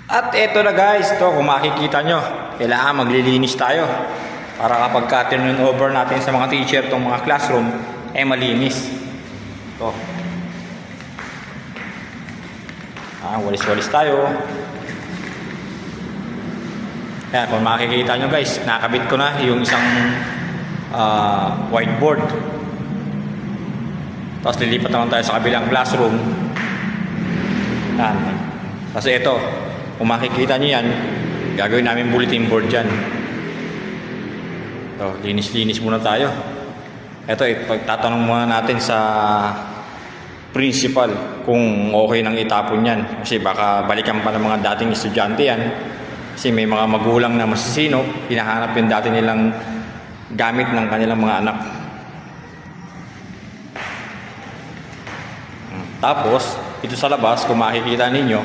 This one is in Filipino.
At eto na guys, to kung makikita nyo, kailangan maglilinis tayo para kapag turn over natin sa mga teacher tong mga classroom, malinis. To. Walis-walis tayo. Kaya kung makikita nyo guys, nakabit ko na yung isang whiteboard. Tapos lilipat naman tayo sa kabilang classroom. Yan. Kasi ito, kung makikita nyo yan, gagawin namin bulletin board dyan. So, linis-linis muna tayo. Ito, pagtatanong muna natin sa principal kung okay nang itapon yan. Kasi baka balikan pa ng mga dating estudyante yan. Kasi may mga magulang na masisino, hinahanap yung dati nilang gamit ng kanilang mga anak. Tapos, ito sa labas, kung makikita ninyo,